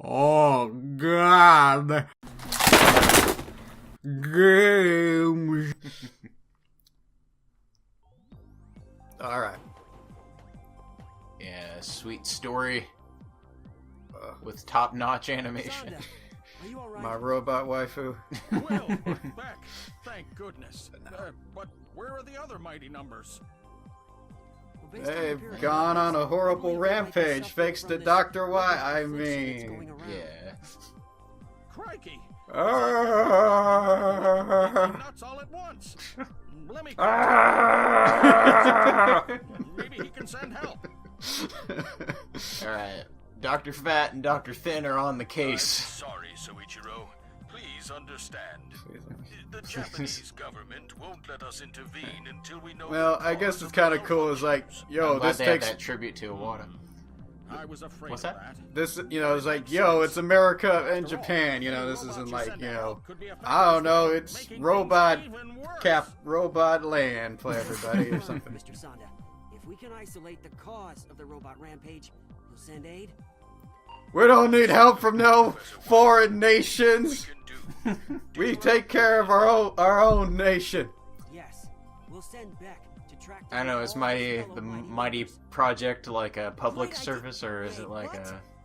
Oh God. Games. Alright. Yeah, sweet story. With top-notch animation. Are you all right? My robot waifu. Well, we're back. Thank goodness. But where are the other mighty numbers? Well, based on the They've appearance gone of on a this, horrible we might be rampage suffering thanks from to this Dr. Y. affliction I that's mean. going around. Yeah. Crikey! Ah. Nuts all at once. Let me. Ah. Maybe he can send help. Alright. Dr. Fat and Dr. Thin are on the I'm case. sorry, Soichiro. Please understand. The Japanese government won't let us intervene until we know. Well, the I guess cause it's of kind of the cool. It's like, malfunctions. yo, I'm glad this they had takes that tribute to Iwata. I was afraid What's of that? this. You know, it's like, yo, it's America and Japan. You know, this isn't like, you know, I don't know. It's robot robot land for everybody or something. Mr. Sanda, if we can isolate the cause of the robot rampage, you'll send aid? We don't need help from no foreign nations. Can do. We take care of our own nation. Yes. We'll send Beck to track I don't know, is down all Mighty his fellow the mighty Mighty members. Project like a public Great idea. service, or is Wait, it like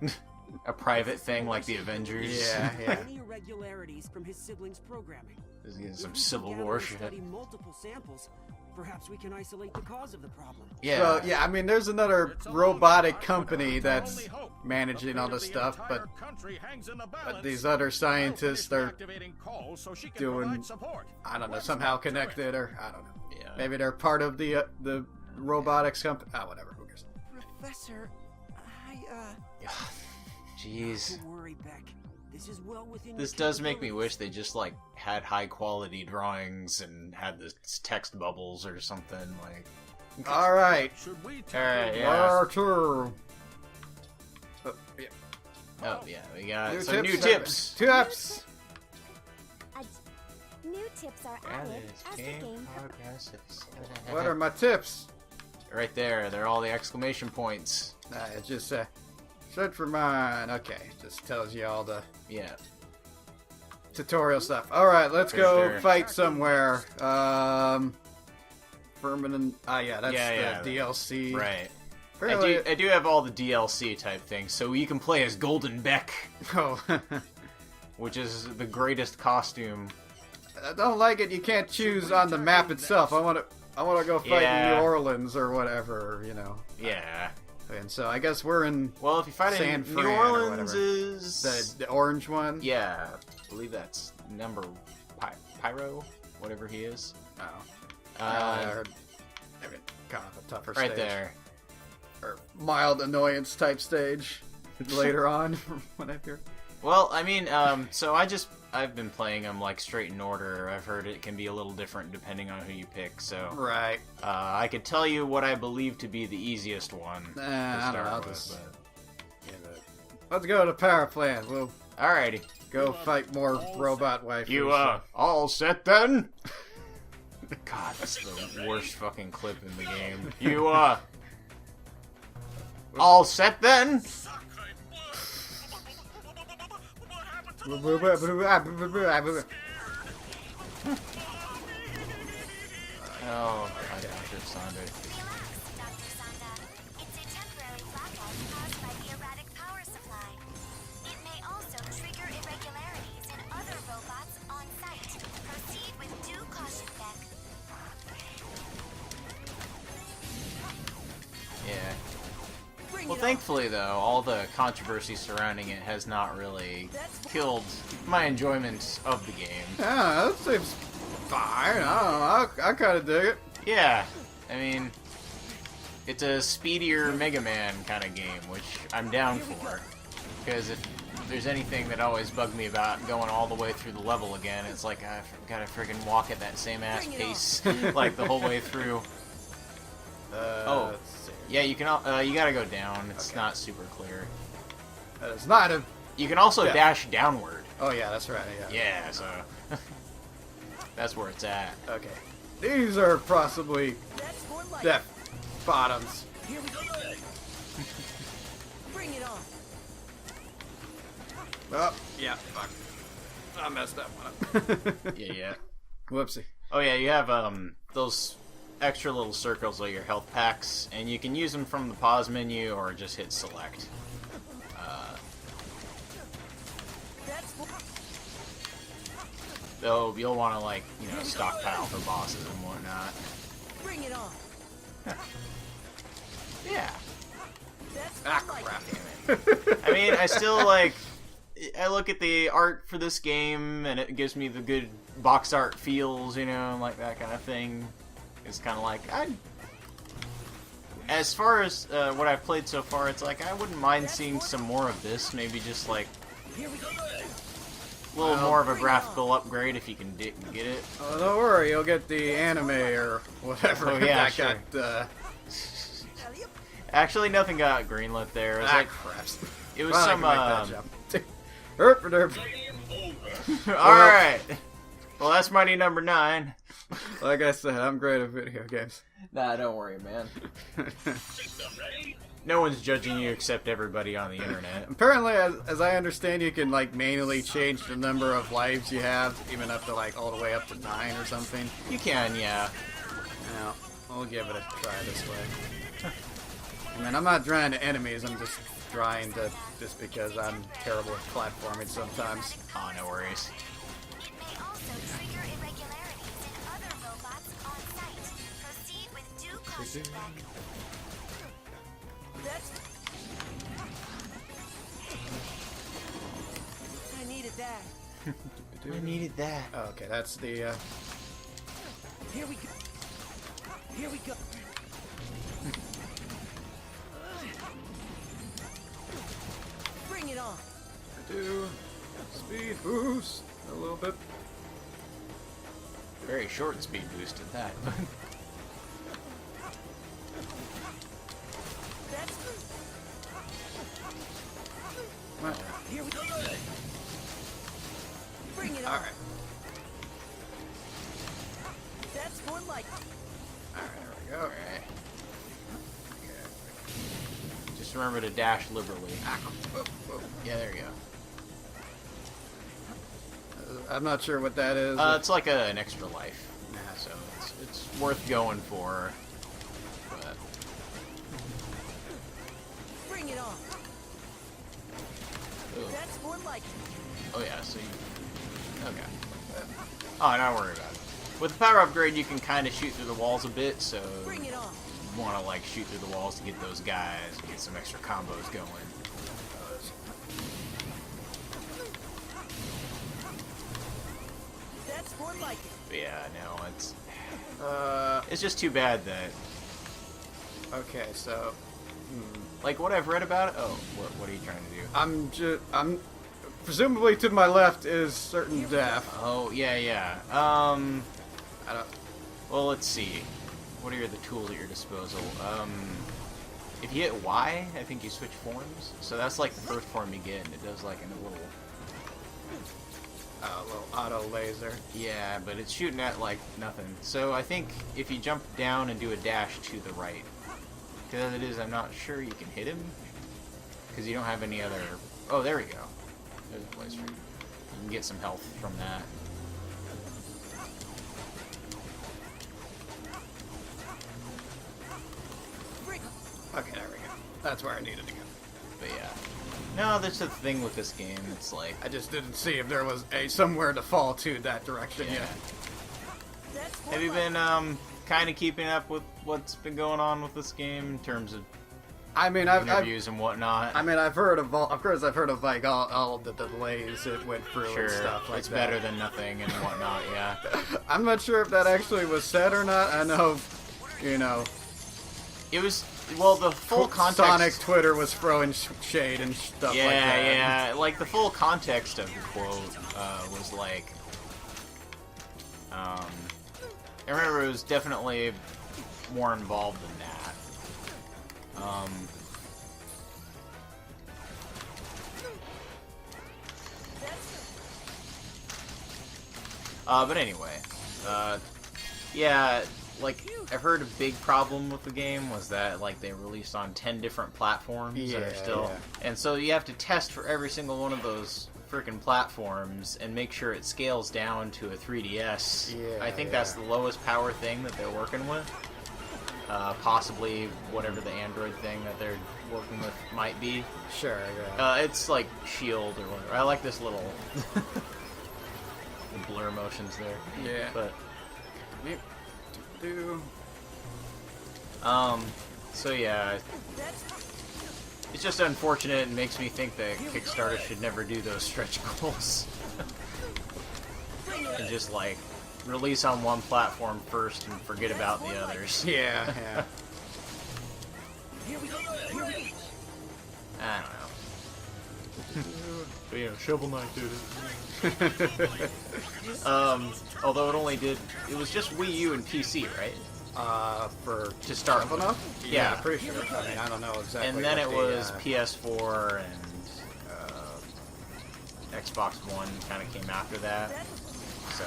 what? a private thing like the Avengers? Yeah, yeah. Any irregularities from his siblings' programming. This is some If we Civil gather War and shit. study multiple samples, perhaps we can isolate the cause of the problem. Yeah. So yeah, I mean, there's another It's all robotic our company that's only hope. managing The all fate this of the stuff, entire but country hangs in the but balance. these other I'll scientists finish are deactivating calls so she can doing- provide support. I don't know, Let's somehow get to it. connected, or I don't know. Yeah. Maybe they're part of the robotics company. Ah, whatever. Who cares? Professor, Jeez. don't worry, Beck. This is well within This your does make me wish capabilities. they just like had high quality drawings and had the text bubbles or something like. All right. Should we take Alright, a- yeah. Arthur. Yeah. Oh yeah, we got New some new tips. tips. Tips. New tips are added as the game progresses. What are my tips? Right there, they're all the exclamation points. It just search for mine. Okay, it just tells you all the Yeah. tutorial stuff. All right, let's For go sure. fight somewhere. Permanent. Ah, yeah, that's Yeah, the DLC. Right. Apparently, I do have all the DLC type things, so you can play as Golden Beck, oh, which is the greatest costume. I don't like it. You can't choose on the map itself. I want to go fight in Yeah. New Orleans or whatever, you know. Yeah. And so I guess we're in Well, if you fight San in New Fran or Orleans whatever. is the orange one. yeah, I believe that's number Pyro, whatever he is. Oh. Uh, Or, I mean, kind of a tougher right stage. there. Or mild annoyance type stage later on, from what I've heard. Well, I mean, so I've been playing them like straight in order. I've heard it can be a little different depending on who you pick. So Right. I could tell you what I believe to be the easiest one to I don't know. I'll start just with. give it. Let's go to Power Plant. We'll But... Alrighty, go fight more robot waifus. you all set then? God, that's the worst fucking clip in the game. You all set then? Oh, my Dr. Sanda. Relax, Dr. Sanda. It's a temporary blackout caused by the erratic power supply. It may also trigger irregularities in other robots on site. Proceed with due caution, Beck. Yeah. Bring Well, it thankfully, though, all the controversy surrounding it has not really killed my enjoyment of the game. Yeah, that seems fine. I don't know. I kind of dig it. Yeah, I mean, it's a speedier Mega Man kind of game, which I'm down for. Because if there's anything that always bugged me about going all the way through the level again, it's like I gotta friggin' walk at that same ass Bring it pace, like the whole way through. Oh. Let's see. Yeah, you can. You gotta go down. It's not super clear. It's not a. You can also Yeah. dash downward. Oh yeah, that's right. Yeah. Yeah, so that's where it's at. Okay. These are possibly That's more like death bottoms. Here we go. Bring it on. Oh, yeah, fuck. I messed that one up. Yeah. Whoopsie. Oh yeah, you have those extra little circles are your health packs, and you can use them from the pause menu or just hit select. Though you'll want to like stockpile for bosses and whatnot. Bring it on. Yeah. Ah, crap. I mean, I still like. I look at the art for this game, and it gives me the good box art feels, like that kind of thing. It's kind of like as far as what I've played so far, it's like I wouldn't mind seeing some more of this. Maybe just like a little more of a graphical upgrade if you can get it. Oh, don't worry, you'll get the anime or whatever. Oh, yeah, that sure. got. Actually, nothing got greenlit there. It was like Crap. it was Well, I some. can make that jump. Herp, derp. All right. Well, that's Mighty Number 9. Like I said, I'm great at video games. Nah, don't worry, man. No one's judging you except everybody on the internet. Apparently, as I understand, you can like manually change the number of lives you have, even up to like all the way up to 9 or something. You can, yeah. Now, we'll give it a try this way. I mean, I'm not drawing to enemies. I'm just trying to just because I'm terrible at platforming sometimes. Oh, no worries. It may also trigger irregularities in other robots on site. Proceed with due caution then. I needed that. I needed that. Oh, okay, that's the. Here we go. Here we go. Bring it on. Do speed boost a little bit. Very short speed boost at that. That's What? here we go. Bring it on. All right. That's more like All right, there we go. Alright. Just remember to dash liberally. Yeah, there you go. I'm not sure what that is. It's like an extra life. So it's worth going for. But bring it on. ooh. That's more like Oh yeah, so you... Okay. Oh, not worry about it. With the power upgrade, you can kind of shoot through the walls a bit, so bring it on. you want to like shoot through the walls to get those guys, and get some extra combos going. That's more like it. But yeah, no, it's just too bad that Okay, so like what I've read about it. Oh, what are you trying to do? I'm presumably to my left is certain death. Oh yeah. I don't. Well, let's see. What are the tools at your disposal? If you hit Y, I think you switch forms. So that's like the first form you get, and it does like a little. A little auto laser. Yeah, but it's shooting at like nothing. So I think if you jump down and do a dash to the right, because as it is, I'm not sure you can hit him because you don't have any other. Oh, there we go. There's a place for you. You can get some health from that. Okay, there we go. That's where I needed to go. But yeah. No, that's the thing with this game. It's like I just didn't see if there was somewhere to fall to that direction yeah. yet. That's more Have you like been kind of keeping up with what's been going on with this game in terms of I mean, I've interviews and whatnot? I've heard of course I've heard of like all of the delays it went through Sure, and stuff like it's that. better than nothing and whatnot. Yeah. I'm not sure if that actually was said or not. I know, It was well the full context. Sonic Twitter was throwing shade and stuff Yeah, like that. yeah. Like the full context of the quote was like, I remember it was definitely more involved than that. But anyway, yeah, like I've heard a big problem with the game was that like they released on 10 different platforms that Yeah, are still, yeah. and so you have to test for every single one of those freaking platforms and make sure it scales down to a 3DS. Yeah, I think yeah. that's the lowest power thing that they're working with. Possibly whatever the Android thing that they're working with might be. Sure, yeah. It's like Shield or whatever. I like this little the blur motions there. Yeah. But Do. so yeah, it's just unfortunate and makes me think that Kickstarter should never do those stretch goals. And just like release on one platform first and forget about the others. Yeah, yeah. I don't know. But, you know, Shovel Knight did it. Although it was just Wii U and PC, right? For To start Shovel with. Knight? Yeah. Pretty sure. I mean, I don't know exactly. And then what it the, was PS4 and Xbox One kind of came after that. So,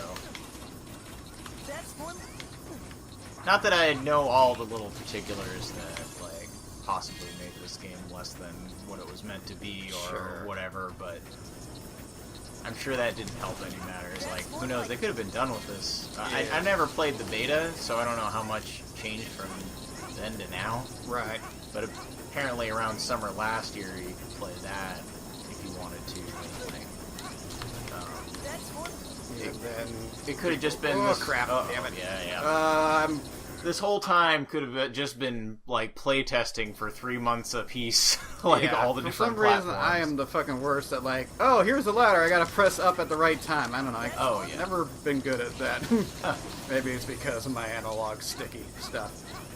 not that I know all the little particulars that like possibly made this game less than what it was meant to be or Sure. whatever, but I'm sure that didn't help any matters. Like, who knows? They could have been done with this. I never played the beta, so I don't know how much changed from then to now. Right. But apparently around summer last year, you could play that if you wanted to. Like, And then. it could have just been. Oh, this, crap, damn it. Yeah. This whole time could have just been like playtesting for 3 months apiece, like yeah, all the different For some reason, platforms. I am the fucking worst at like, oh, here's the ladder. I gotta press up at the right time. I don't know. Oh, yeah. Never been good at that. Maybe it's because of my analog sticky stuff.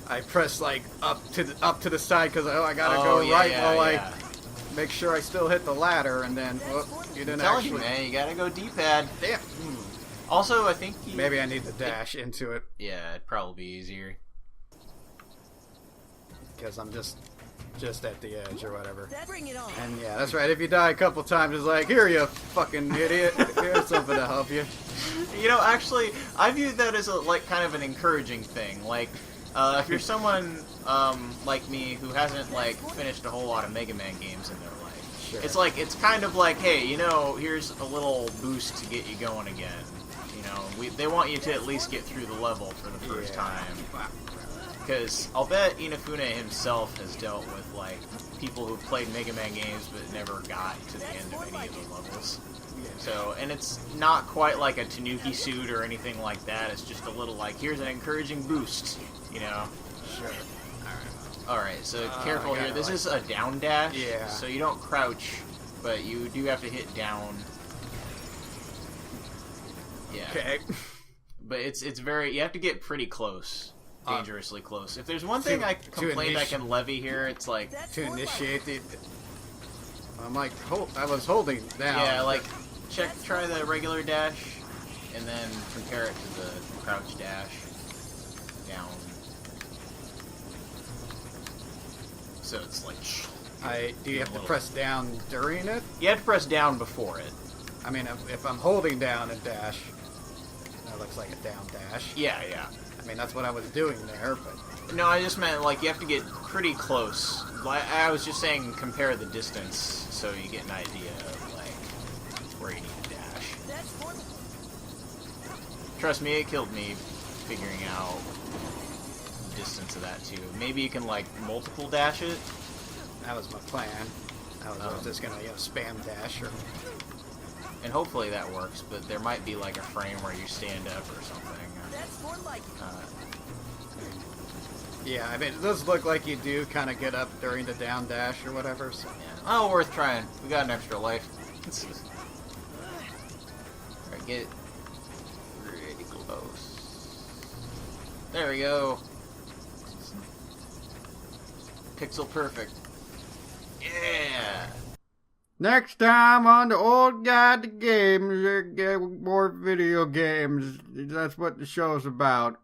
I press like up to the side because I gotta go yeah, right yeah, while yeah. I make sure I still hit the ladder, and then you didn't I'm telling actually. you, man, you gotta go D-pad. Damn. Also, I think Maybe I need the dash into it Yeah, it'd probably be easier. because I'm just at the edge or whatever. Bring it on. And yeah, that's right. If you die a couple times, it's like, here, you fucking idiot. Here's something to help you. You know, actually, I view that as like kind of an encouraging thing. Like, if you're someone like me who hasn't like finished a whole lot of Mega Man games in their life, Sure. it's kind of like, hey, you know, here's a little boost to get you going again. You know, they want you to at least get through the level for the first Yeah. time. Because I'll bet Inafune himself has dealt with like people who played Mega Man games but never got to the end of any of the levels. So, and it's not quite like a Tanuki suit or anything like that. It's just a little like, here's an encouraging boost, you know? Sure. Alright, so careful I here. gotta, This like- is a down dash. Yeah. So you don't crouch, but you do have to hit down. Yeah. Okay. But it's very, you have to get pretty close. Dangerously close. If there's one thing to I complained I initi- can levy here, it's like, To initiate the. I'm like, I was holding down. yeah, like, try the regular dash, and then compare it to the crouch dash. Down. So it's like, Do you have to press down during it? you have to press down before it. I mean, if I'm holding down and dash, that looks like a down dash. Yeah, yeah. I mean, that's what I was doing there, but No, I just meant, like, you have to get pretty close. I was just saying compare the distance so you get an idea of, like, where you need to dash. Trust me, it killed me figuring out the distance of that, too. Maybe you can, like, multiple dash it. that was my plan. I was just gonna, spam dash or. And hopefully that works, but there might be, like, a frame where you stand up or something. Yeah, I mean, it does look like you do kind of get up during the down dash or whatever. So. Yeah. Oh, worth trying. We got an extra life. Alright, get pretty close. There we go. Pixel perfect. Yeah! Next time on the Old Guide to Games, get more video games. That's what the show's about.